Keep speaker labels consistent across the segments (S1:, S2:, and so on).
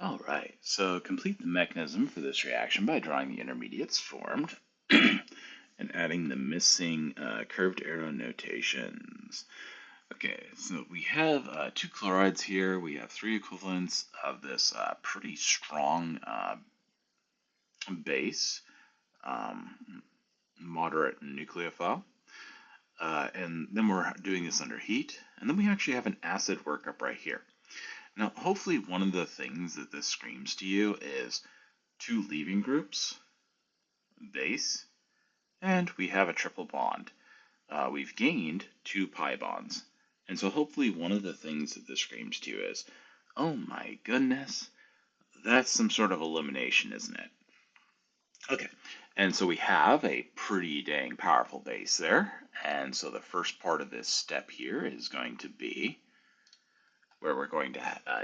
S1: All right, so complete the mechanism for this reaction by drawing the intermediates formed and adding the missing curved arrow notations. Okay, so we have two chlorides here. We have three equivalents of this pretty strong base, moderate nucleophile. And then we're doing this under heat. And then we actually have an acid workup right here. Now, hopefully one of the things that this screams to you is two leaving groups, base, and we have a triple bond. We've gained two pi bonds. And so hopefully one of the things that this screams to you is, oh my goodness, that's some sort of elimination, isn't it? Okay, and so we have a pretty dang powerful base there. And so the first part of this step here is going to be where we're going to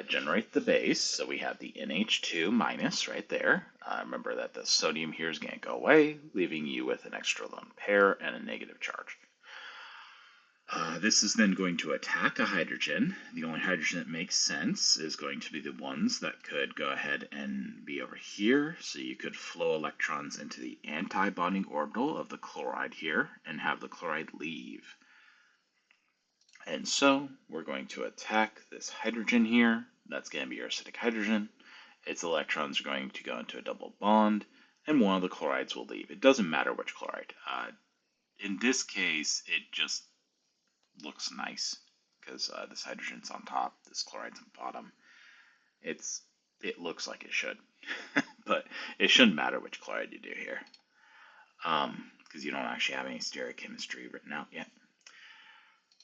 S1: generate the base. So we have the NH2 minus right there. Remember that the sodium here is going to go away, leaving you with an extra lone pair and a negative charge. This is then going to attack a hydrogen. The only hydrogen that makes sense is going to be the ones that could go ahead and be over here. So you could flow electrons into the anti-bonding orbital of the chloride here and have the chloride leave. And so we're going to attack this hydrogen here. That's going to be your acidic hydrogen. Its electrons are going to go into a double bond, and one of the chlorides will leave. It doesn't matter which chloride. In this case, it just looks nice because this hydrogen's on top, this chloride's on the bottom. It looks like it should, but it shouldn't matter which chloride you do here because you don't actually have any stereochemistry written out yet.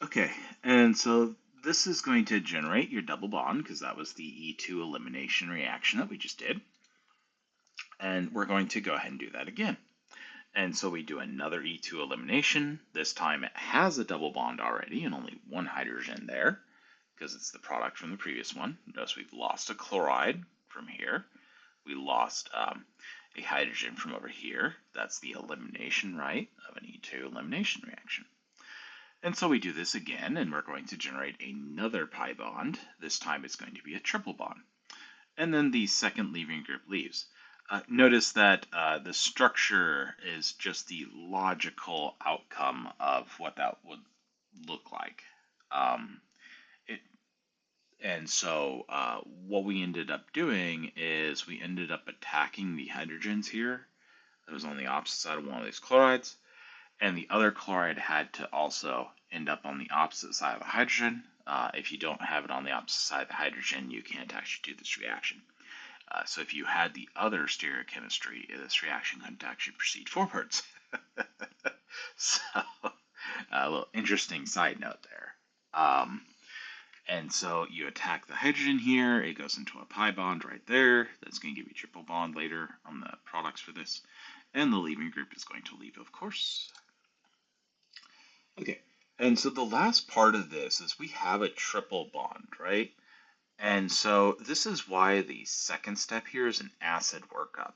S1: Okay, and so this is going to generate your double bond because that was the E2 elimination reaction that we just did. And we're going to go ahead and do that again. And so we do another E2 elimination. This time it has a double bond already and only one hydrogen there because it's the product from the previous one. Notice we've lost a chloride from here. We lost a hydrogen from over here. That's the elimination, right, of an E2 elimination reaction. And so we do this again, and we're going to generate another pi bond. This time it's going to be a triple bond. And then the second leaving group leaves. Notice that the structure is just the logical outcome of what that would look like. And so what we ended up doing is we ended up attacking the hydrogens here. That was on the opposite side of one of these chlorides. And the other chloride had to also end up on the opposite side of the hydrogen. If you don't have it on the opposite side of the hydrogen, you can't actually do this reaction. So if you had the other stereochemistry, this reaction couldn't actually proceed forwards. So a little interesting side note there. And so you attack the hydrogen here. It goes into a pi bond right there. That's going to give you a triple bond later on the products for this. And the leaving group is going to leave, of course. Okay, and so the last part of this is we have a triple bond, right? And so this is why the second step here is an acid workup.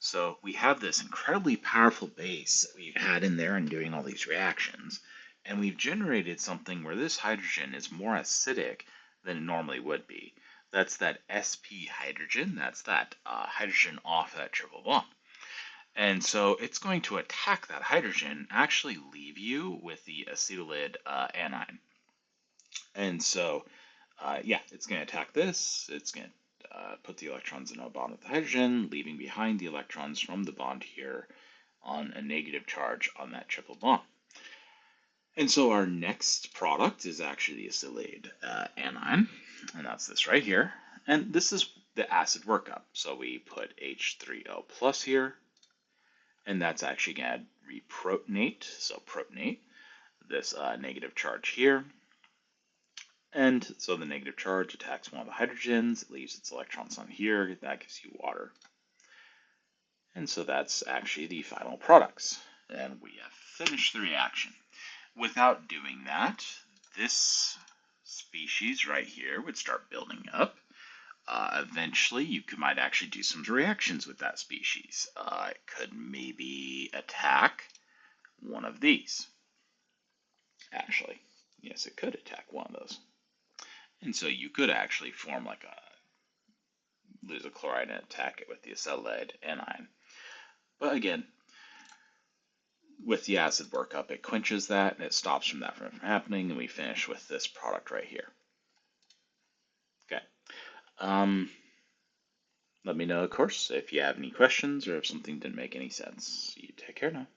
S1: So we have this incredibly powerful base that we've had in there and doing all these reactions. And we've generated something where this hydrogen is more acidic than it normally would be. That's that sp hydrogen. That's that hydrogen off that triple bond. And so it's going to attack that hydrogen, actually leave you with the acetylide anion. And so yeah, it's going to attack this. It's going to put the electrons in a bond with the hydrogen, leaving behind the electrons from the bond here on a negative charge on that triple bond. And so our next product is actually the acetylide anion, and that's this right here. And this is the acid workup. So we put H3O plus here, and that's actually going to reprotonate, so protonate this negative charge here. And so the negative charge attacks one of the hydrogens, it leaves its electrons on here, that gives you water. And so that's actually the final products. And we have finished the reaction. Without doing that, species right here would start building up. Eventually, you might actually do some reactions with that species. It could maybe attack one of these. Actually, yes, it could attack one of those. And so you could actually form like a lose a chloride and attack it with the acetylide anion. But again, with the acid workup, it quenches that and it stops that from happening, and we finish with this product right here. Okay. Let me know, of course, if you have any questions or if something didn't make any sense. You take care now.